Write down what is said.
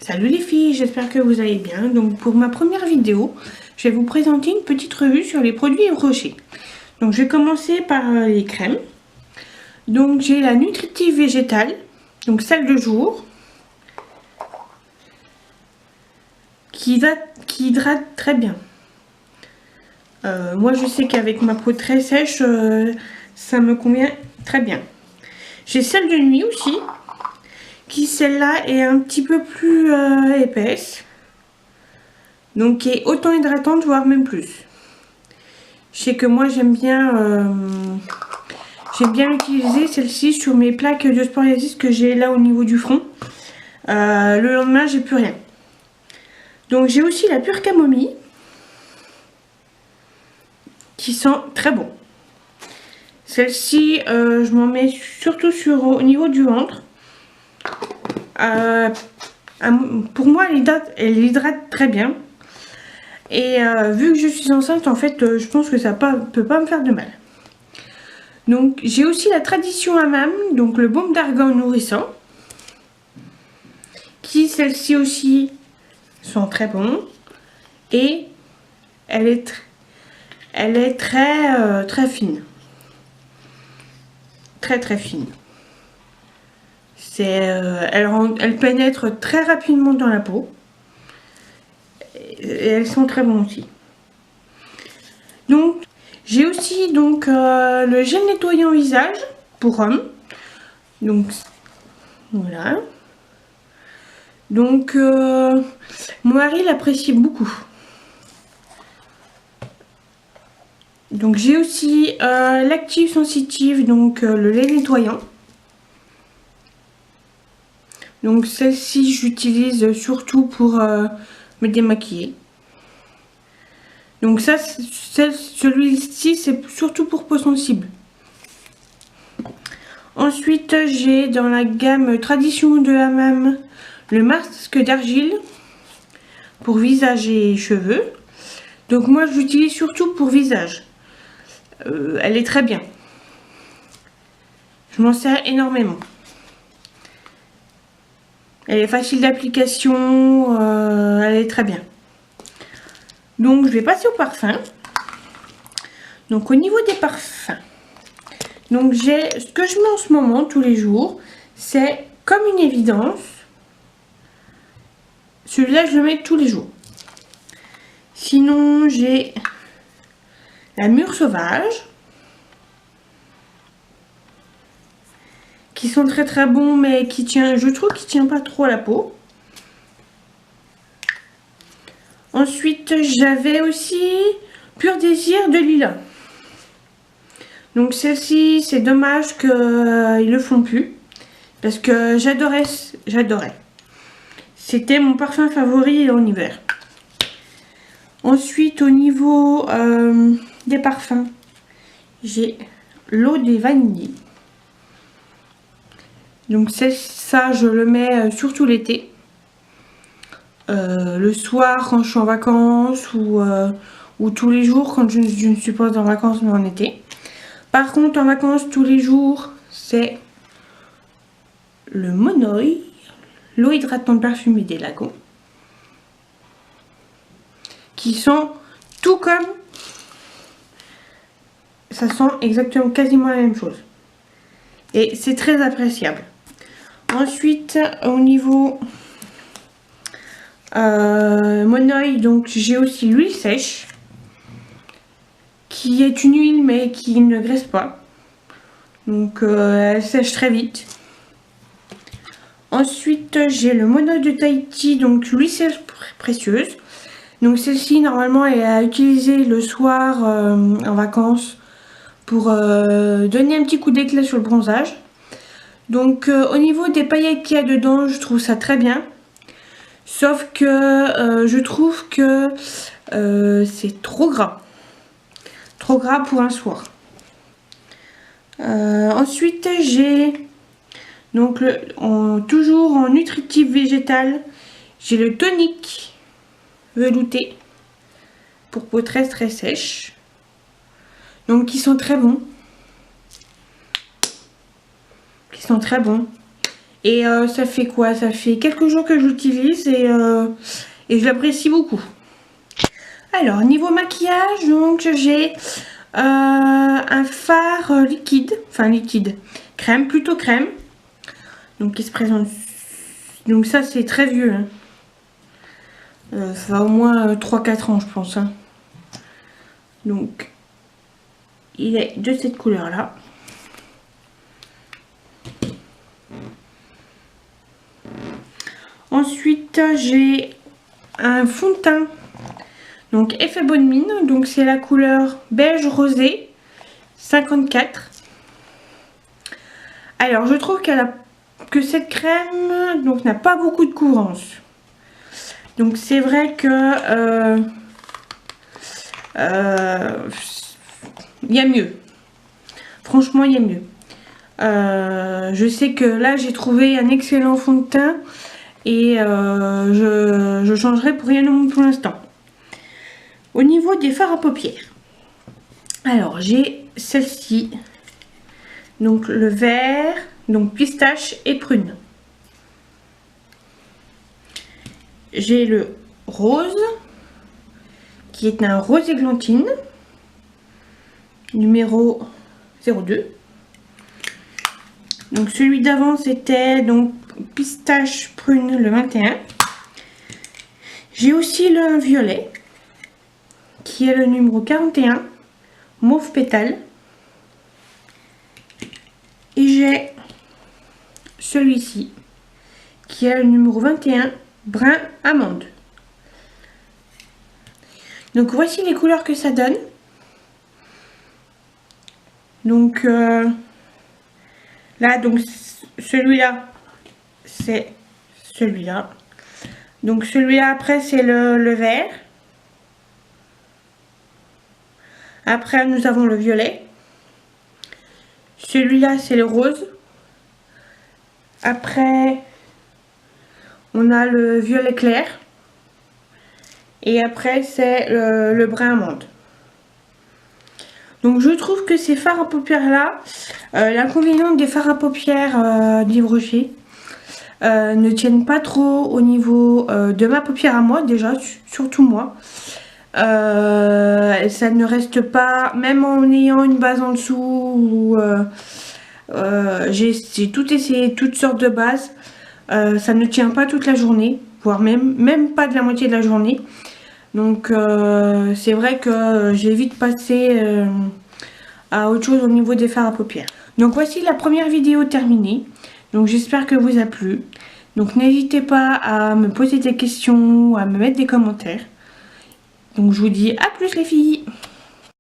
Salut les filles, j'espère que vous allez bien. Donc pour ma première vidéo, je vais vous présenter une petite revue sur les produits Yves Rocher. Donc je vais commencer par les crèmes. Donc j'ai la Nutritive Végétale, donc celle de jour, qui hydrate très bien. Moi je sais qu'avec ma peau très sèche, ça me convient très bien. J'ai celle de nuit aussi, qui celle-là est un petit peu plus épaisse, donc qui est autant hydratante, voire même plus. Je sais que moi j'aime bien utiliser celle-ci sur mes plaques de psoriasis que j'ai là au niveau du front. Le lendemain j'ai plus rien. Donc j'ai aussi la pure camomille qui sent très bon. Celle-ci je m'en mets surtout au niveau du ventre. Pour moi elle hydrate très bien. Et vu que je suis enceinte, en fait, je pense que ça peut pas me faire de mal. Donc, j'ai aussi la Tradition Hammam, donc le baume d'argan nourrissant. Qui, celle-ci aussi, sont très bons. Et elle est très fine. Très fine. Elle pénètre très rapidement dans la peau. Et elles sont très bonnes aussi. Donc j'ai aussi le gel nettoyant visage pour hommes. Donc voilà. Donc mon mari l'apprécie beaucoup. Donc j'ai aussi l'active sensitive, donc le lait nettoyant. Donc celle-ci j'utilise surtout pour me démaquiller. Donc ça, celui-ci c'est surtout pour peau sensible. Ensuite j'ai dans la gamme Tradition de Hammam le masque d'argile pour visage et cheveux. Donc moi je l'utilise surtout pour visage. Elle est très bien. Je m'en sers énormément. Elle est facile d'application, elle est très bien. Donc je vais passer au parfum. Donc au niveau des parfums, donc j'ai ce que je mets en ce moment tous les jours, c'est comme une évidence. Celui-là je le mets tous les jours. Sinon j'ai la Mûre Sauvage, qui sont très bons, mais je trouve qu'il tient pas trop à la peau. Ensuite, j'avais aussi Pur Désir de Lilas. Donc celle-ci, c'est dommage qu'ils le font plus. Parce que j'adorais. C'était mon parfum favori en hiver. Ensuite, au niveau des parfums, j'ai l'eau des vanilles. Donc ça, je le mets surtout l'été. Le soir quand je suis en vacances ou tous les jours quand je ne suis pas en vacances mais en été. Par contre en vacances tous les jours c'est le Monoï, l'eau hydratante parfumée des lagons, qui sent tout comme, ça sent exactement quasiment la même chose et c'est très appréciable. Ensuite au niveau Monoï, donc j'ai aussi l'huile sèche qui est une huile mais qui ne graisse pas, donc elle sèche très vite. Ensuite j'ai le Monoï de Tahiti, donc l'huile sèche précieuse. Donc celle-ci normalement elle est à utiliser le soir en vacances pour donner un petit coup d'éclat sur le bronzage. Donc au niveau des paillettes qu'il y a dedans, je trouve ça très bien. Sauf que je trouve que c'est trop gras. Trop gras pour un soir. Ensuite, j'ai donc toujours en Nutritive Végétale, j'ai le tonique velouté pour peau très sèche. Donc qui sont très bons. Et ça fait quoi? Ça fait quelques jours que je l'utilise et je l'apprécie beaucoup. Alors, niveau maquillage, donc j'ai un fard liquide, enfin liquide, crème, plutôt crème. Donc qui se présente. Donc ça c'est très vieux. Hein. Ça va au moins 3-4 ans je pense. Hein. Donc il est de cette couleur là. Ensuite j'ai un fond de teint. Donc effet bonne mine. Donc c'est la couleur beige rosé 54. Alors je trouve que cette crème donc n'a pas beaucoup de couvrance. Donc c'est vrai que il y a mieux. Franchement il y a mieux. Je sais que là j'ai trouvé un excellent fond de teint et je changerai pour rien au monde pour l'instant. Au niveau des fards à paupières, alors j'ai celle-ci, donc le vert, donc pistache et prune. J'ai le rose qui est un rose églantine numéro 02. Donc celui d'avant c'était donc pistache prune le 21. J'ai aussi le violet qui est le numéro 41 mauve pétale. Et j'ai celui-ci qui est le numéro 21 brun amande. Donc voici les couleurs que ça donne. Donc là donc celui-là c'est celui-là. Donc celui-là après c'est le vert. Après nous avons le violet. Celui-là c'est le rose. Après on a le violet clair. Et après c'est le brun amande. Donc je trouve que ces fards à paupières là, l'inconvénient des fards à paupières d'Yves Rocher ne tiennent pas trop au niveau de ma paupière à moi déjà, surtout moi. Ça ne reste pas, même en ayant une base en dessous, j'ai tout essayé, toutes sortes de bases, ça ne tient pas toute la journée, voire même pas de la moitié de la journée. Donc c'est vrai que j'ai vite passé à autre chose au niveau des fards à paupières. Donc voici la première vidéo terminée. Donc j'espère que vous a plu. Donc n'hésitez pas à me poser des questions ou à me mettre des commentaires. Donc je vous dis à plus les filles.